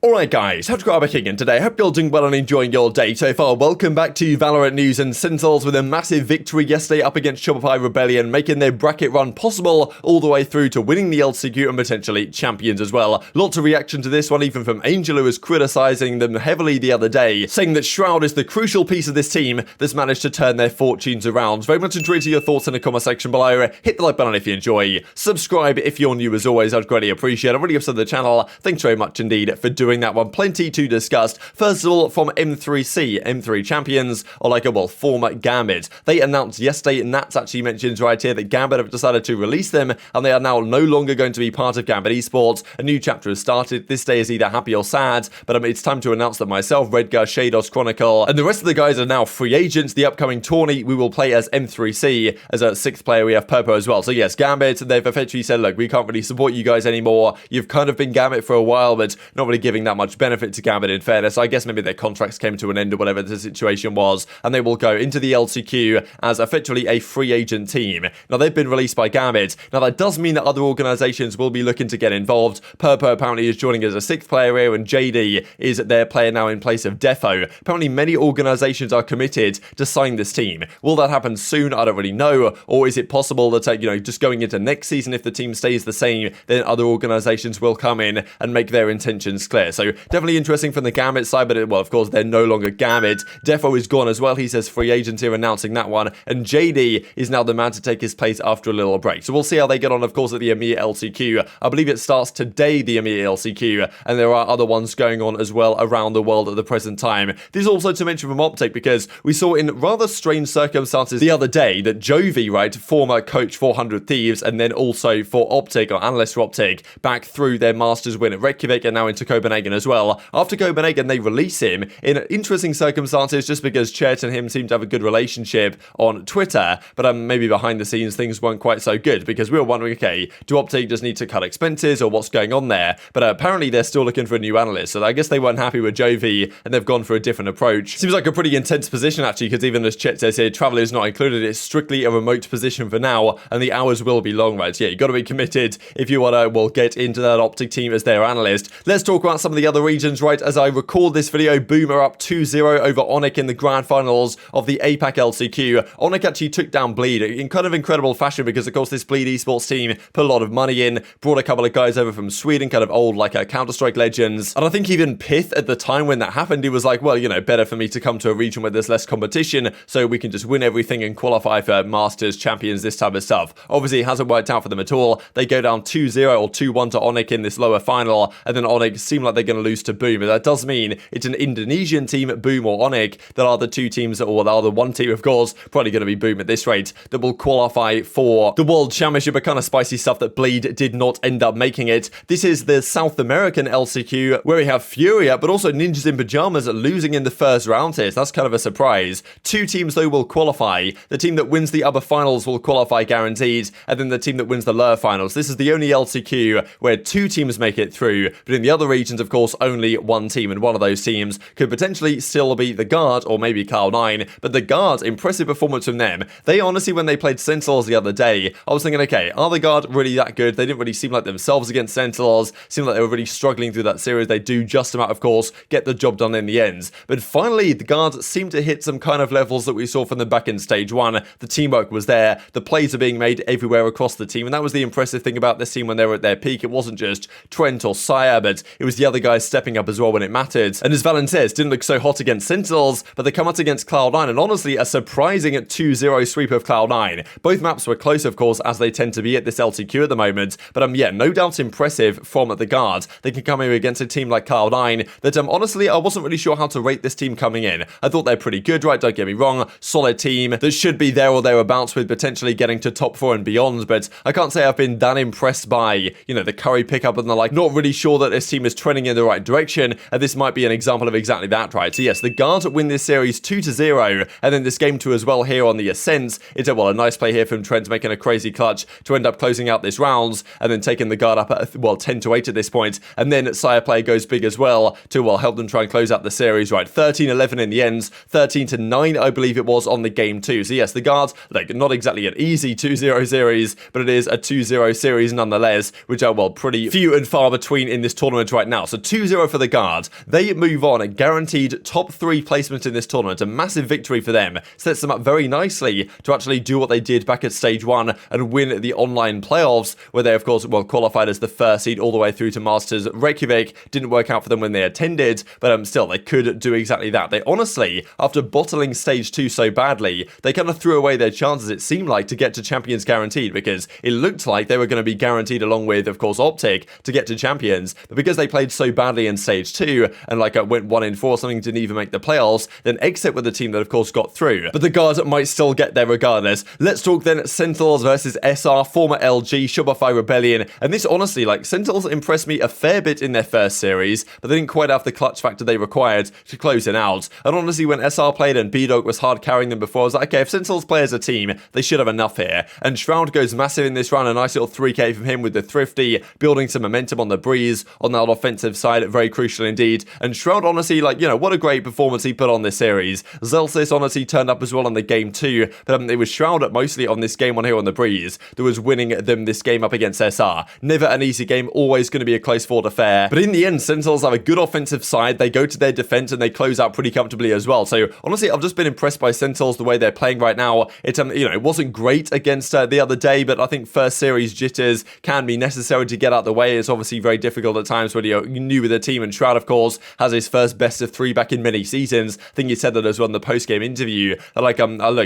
Alright guys, TacticalRab again today. Hope you're doing well and enjoying your day so far. Welcome back to Valorant news, and Sentinels with a massive victory yesterday up against Shopify Rebellion, making their bracket run possible all the way through to winning the LCQ and potentially champions as well. Lots of reaction to this one, even from Angel, who was criticising them heavily the other day, saying that Shroud is the crucial piece of this team that's managed to turn their fortunes around. Very much intrigued to your thoughts in the comment section below. Hit the like button if you enjoy. Subscribe if you're new as always, I'd greatly appreciate it. I'm really upset the channel. Thanks very much indeed for doing that one. Plenty to discuss. First of all, from M3C, M3 champions, or like a former Gambit. They announced yesterday, Nats actually mentions right here that Gambit have decided to release them, and they are now no longer going to be part of Gambit esports. A new chapter has started. This day is either happy or sad, but it's time to announce that myself, Redgar, Shados, Chronicle, and the rest of the guys are now free agents. The upcoming tourney, we will play as M3C. As a sixth player, we have Turko as well. So yes, Gambit, they've effectively said, look, we can't really support you guys anymore. You've kind of been Gambit for a while, but not really giving that much benefit to Gambit in fairness. I guess maybe their contracts came to an end or whatever the situation was, and they will go into the LCQ as effectively a free agent team. Now, they've been released by Gambit. Now, that does mean that other organizations will be looking to get involved. Turko apparently is joining as a sixth player here, and JD is their player now in place of Dephh. Apparently, many organizations are committed to sign this team. Will that happen soon? I don't really know. Or is it possible that, just going into next season, if the team stays the same, then other organizations will come in and make their intentions clear. So, definitely interesting from the Gambit side, but of course, they're no longer Gambit. Dephh is gone as well. He says free agent here, announcing that one. And JD is now the man to take his place after a little break. So we'll see how they get on, of course, at the EMEA LCQ. I believe it starts today, the EMEA LCQ, and there are other ones going on as well around the world at the present time. This is also to mention from OpTic, because we saw in rather strange circumstances the other day that Jovi, right, former coach for 100 Thieves, and then also for OpTic, or analyst for OpTic, back through their Masters win at Reykjavik and now into Copenhagen as well. After Copenhagen, they release him in interesting circumstances just because Chet and him seem to have a good relationship on Twitter, but maybe behind the scenes things weren't quite so good, because we were wondering, okay, do OpTic just need to cut expenses or what's going on there? But apparently they're still looking for a new analyst, so I guess they weren't happy with Jovi and they've gone for a different approach. Seems like a pretty intense position actually, because even as Chet says here, travel is not included. It's strictly a remote position for now, and the hours will be long, right? Yeah, you got to be committed if you want to, get into that OpTic team as their analyst. Let's talk about some of the other regions, right? As I record this video, Boom are up 2-0 over OpTic in the grand finals of the APAC LCQ. OpTic actually took down Bleed in kind of incredible fashion, because of course this Bleed esports team put a lot of money in, brought a couple of guys over from Sweden, kind of old Counter-Strike legends, and I think even Pith at the time when that happened, he was like, well, better for me to come to a region where there's less competition so we can just win everything and qualify for Masters, Champions, this type of stuff. Obviously it hasn't worked out for them at all. They go down 2-0 or 2-1 to OpTic in this lower final, and then OpTic seem like they're going to lose to Boom, but that does mean it's an Indonesian team, Boom or OpTic, that are the two teams, or are the one team, of course, probably going to be Boom at this rate, that will qualify for the World Championship. A kind of spicy stuff that Bleed did not end up making it. This is the South American LCQ, where we have Furia, but also Ninjas in Pajamas losing in the first round here, so that's kind of a surprise. Two teams, though, will qualify. The team that wins the upper finals will qualify guaranteed, and then the team that wins the lower finals. This is the only LCQ where two teams make it through, but in the other regions, of course, only one team, and one of those teams could potentially still be the Guard or maybe Cloud9, but the Guard, impressive performance from them. They honestly, when they played Sentinels the other day, I was thinking, okay, are the Guard really that good? They didn't really seem like themselves against Sentinels, seemed like they were really struggling through that series. They do just about, of course, get the job done in the end, but finally, the Guard seemed to hit some kind of levels that we saw from them back in Stage 1. The teamwork was there, the plays are being made everywhere across the team, and that was the impressive thing about this team when they were at their peak. It wasn't just Trent or Sire, but it was the other guys stepping up as well when it mattered. And as Valen says, didn't look so hot against Sentinels, but they come out against Cloud9, and honestly, a surprising 2-0 sweep of Cloud9. Both maps were close, of course, as they tend to be at this LCQ at the moment, but yeah, no doubt impressive from the Guard. They can come here against a team like Cloud9 that honestly, I wasn't really sure how to rate this team coming in. I thought they're pretty good, right? Don't get me wrong. Solid team that should be there or thereabouts with potentially getting to top 4 and beyond, but I can't say I've been that impressed by, the Curry pickup and the like. Not really sure that this team is trending in the right direction, and this might be an example of exactly that, right? So yes, the Guard win this series 2-0, and then this game 2 as well here on the Ascent. It's a nice play here from Trent, making a crazy clutch to end up closing out this rounds, and then taking the Guard up at 10-8 at this point, and then Sire play goes big as well to help them try and close out the series, right? 13-11 in the end, 13-9 I believe it was on the game 2. So yes, the Guard, not exactly an easy 2-0 series, but it is a 2-0 series nonetheless, which are pretty few and far between in this tournament right now. So 2-0 for the Guard. They move on, a guaranteed top 3 placement in this tournament. A massive victory for them. Sets them up very nicely to actually do what they did back at stage 1 and win the online playoffs, where they, of course, well, qualified as the first seed all the way through to Masters Reykjavik. Didn't work out for them when they attended, but still, they could do exactly that. They honestly, after bottling stage 2 so badly, they kind of threw away their chances, it seemed like, to get to Champions guaranteed, because it looked like they were going to be guaranteed along with, of course, OpTic to get to Champions, but because they played so badly in stage 2 and went 1-4, something didn't even make the playoffs, then Exit were the team that, of course, got through. But the Guards might still get there regardless. Let's talk then Sentinels versus SR, former LG, Shopify Rebellion, and this honestly, Sentinels impressed me a fair bit in their first series, but they didn't quite have the clutch factor they required to close it out. And honestly, when SR played and B-Dog was hard carrying them before, I was like, okay, if Sentinels play as a team, they should have enough here. And Shroud goes massive in this round, a nice little 3k from him with the Thrifty, building some momentum on the breeze on that offensive side, very crucial indeed. And Shroud honestly, what a great performance he put on this series. Zelsis honestly turned up as well on the game 2, but it was Shroud mostly on this game 1 here on the breeze that was winning them this game up against SR. Never an easy game, always going to be a close fought affair. But in the end, Sentinels have a good offensive side, they go to their defense and they close out pretty comfortably as well. So honestly, I've just been impressed by Sentinels the way they're playing right now. It wasn't great against the other day, but I think first series jitters can be necessary to get out the way. It's obviously very difficult at times when you're new with a team, and Shroud, of course, has his first best of 3 back in many seasons. I think he said that as well in the post-game interview. Look,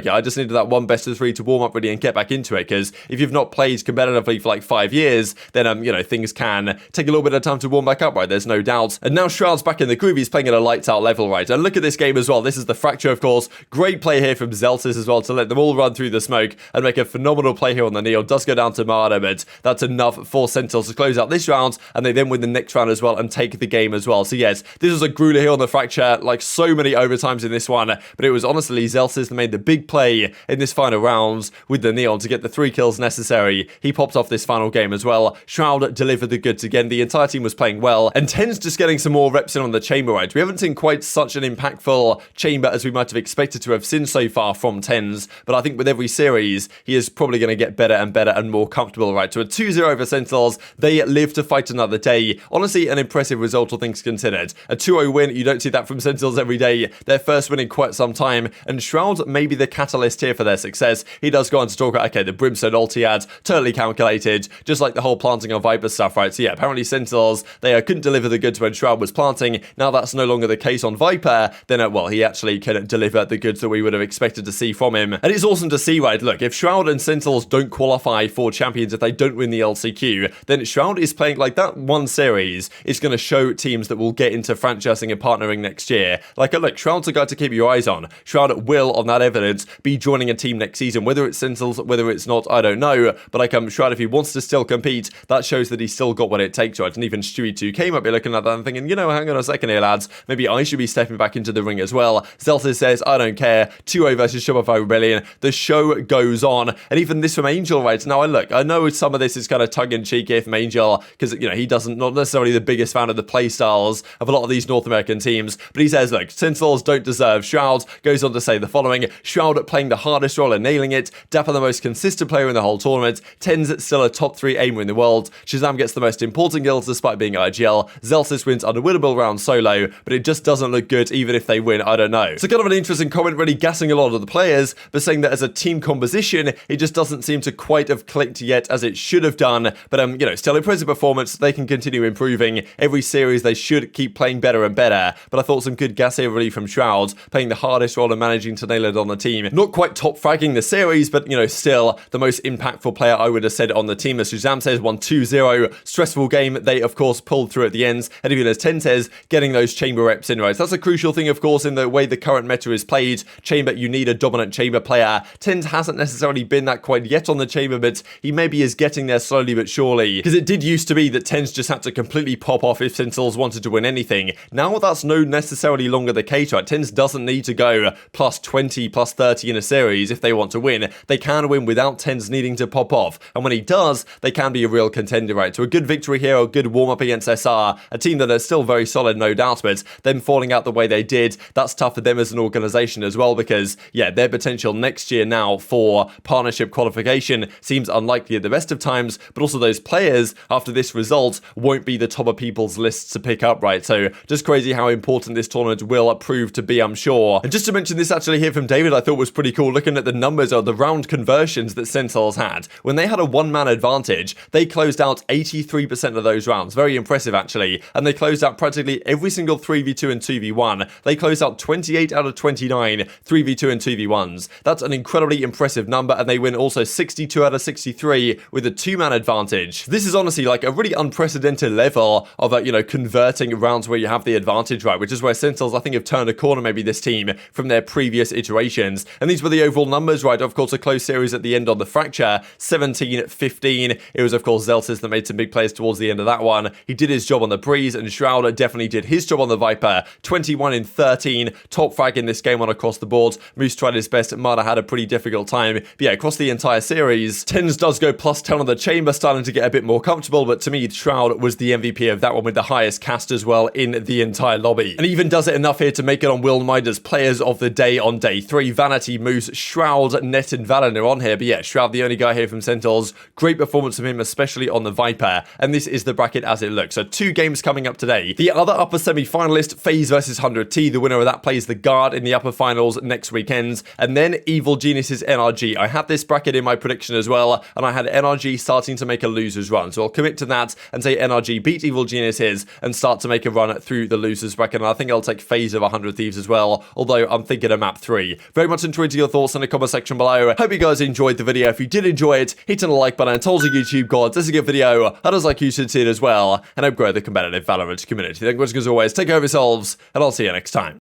I just needed that one best of 3 to warm up really and get back into it, because if you've not played competitively for 5 years, then things can take a little bit of time to warm back up, right? There's no doubt. And now Shroud's back in the groove. He's playing at a lights out level, right? And look at this game as well. This is the Fracture, of course. Great play here from Zelsis as well to let them all run through the smoke and make a phenomenal play here on the Neil. Does go down to Marder, but that's enough for Sentinels to close out this round, and they then win the next round as well and take the game as well. So yes, this was a grueler here on the Fracture, so many overtimes in this one, but it was honestly Zelsis that made the big play in this final round with the Neon to get the 3 kills necessary. He popped off this final game as well. Shroud delivered the goods again. The entire team was playing well, and TenZ just getting some more reps in on the chamber, right? We haven't seen quite such an impactful chamber as we might have expected to have seen so far from TenZ, but I think with every series, he is probably going to get better and more comfortable, right? So a 2-0 for Sentinels. They live to fight another day. Honestly, an impressive result, all things considered. A 2-0 win, you don't see that from Sentinels every day. Their first win in quite some time, and Shroud may be the catalyst here for their success. He does go on to talk about, okay, the Brimstone ult he had, totally calculated, just like the whole planting on Viper stuff, right? So yeah, apparently Sentinels, they couldn't deliver the goods when Shroud was planting. Now that's no longer the case on Viper, then, well, he actually can deliver the goods that we would have expected to see from him. And it's awesome to see, right? Look, if Shroud and Sentinels don't qualify for Champions, if they don't win the LCQ, then Shroud is playing that one series is going to show teams that will get into franchising and partnering next year. Look, Shroud's a guy to keep your eyes on. Shroud will, on that evidence, be joining a team next season. Whether it's Sentinels, whether it's not, I don't know. But Shroud, if he wants to still compete, that shows that he's still got what it takes, right? And even Stewie2K might be looking at that and thinking, hang on a second here, lads. Maybe I should be stepping back into the ring as well. Zelsis says, I don't care. 2-0 versus Shopify Rebellion. The show goes on. And even this from Angel, right? Now, I know some of this is kind of tongue-in-cheek here from Angel, because, he doesn't, not necessarily the biggest fan of the playstyles of a lot of these North American teams, but he says, look, Sentinels don't deserve Shroud. Goes on to say the following: Shroud playing the hardest role and nailing it. dapr the most consistent player in the whole tournament. TenZ still a top 3 aimer in the world. ShahZaM gets the most important kills despite being IGL. Zelsis wins unwinnable round solo, but it just doesn't look good even if they win, I don't know. So kind of an interesting comment, really gassing a lot of the players, but saying that as a team composition, it just doesn't seem to quite have clicked yet as it should have done. But still impressive performance. They can continue improving. Every series they should keep playing better and better. But I thought some good gas here really from Shroud, playing the hardest role and managing to nail it on the team. Not quite top fragging the series, but still the most impactful player I would have said on the team. As ShahZaM says, 1-2-0. Stressful game. They of course pulled through at the ends. And even as TenZ says, getting those chamber reps in, right? So that's a crucial thing, of course, in the way the current meta is played. Chamber, you need a dominant chamber player. TenZ hasn't necessarily been that quite yet on the chamber, but he maybe is getting there slowly but surely. Because it did used to be that TenZ just had to completely pop off if Sentinels wanted to win anything. Now that's no necessarily longer the case, right? TenZ doesn't need to go plus 20, plus 30 in a series if they want to win. They can win without TenZ needing to pop off. And when he does, they can be a real contender, right? So a good victory here, a good warm-up against SR, a team that are still very solid, no doubt, but them falling out the way they did, that's tough for them as an organization as well, because, yeah, their potential next year now for partnership qualification seems unlikely at the best of times, but also those players, after this result, won't be the top of people's people's lists to pick up, right? So just crazy how important this tournament will prove to be, I'm sure. And just to mention this actually here from David, I thought was pretty cool, looking at the numbers of the round conversions that Sentinels had. When they had a one-man advantage, they closed out 83% of those rounds. Very impressive, actually. And they closed out practically every single 3v2 and 2v1. They closed out 28 out of 29 3v2 and 2v1s. That's an incredibly impressive number, and they win also 62 out of 63 with a two-man advantage. This is honestly like a really unprecedented level of, converting rounds where you have the advantage, right? Which is where Sentinels, I think, have turned a corner, maybe this team, from their previous iterations. And these were the overall numbers, right? Of course, a close series at the end on the Fracture, 17-15. It was, of course, Zeltis that made some big plays towards the end of that one. He did his job on the Breeze, and Shroud definitely did his job on the Viper. 21-13, top frag in this game on across the board. Moose tried his best. Marta had a pretty difficult time. But yeah, across the entire series, TenZ does go +10 on the Chamber, starting to get a bit more comfortable, but to me, Shroud was the MVP of that one with the highest cast as well in the entire lobby. And even does it enough here to make it on Will Mider's Players of the Day on day 3. Vanity, Moose, Shroud, Net, and Valen are on here, but yeah, Shroud the only guy here from Sentinels. Great performance from him, especially on the Viper, and this is the bracket as it looks. So 2 games coming up today. The other upper semi-finalist, FaZe versus 100T. The winner of that plays the Guard in the upper finals next weekend, and then Evil Genius's NRG. I had this bracket in my prediction as well, and I had NRG starting to make a loser's run, so I'll commit to that and say NRG beat Evil Geniuses and start to make a run through the loser's bracket, and I think I'll take FaZe of 100 Thieves as well, although I'm thinking of map 3. Very much enjoyed your thoughts in the comment section below. Hope you guys enjoyed the video. If you did enjoy it, hit on the like button and tell the YouTube gods this is a good video. I'd just like you should see it as well, and I grow the competitive Valorant community. Thank you as always, take care of yourselves, and I'll see you next time.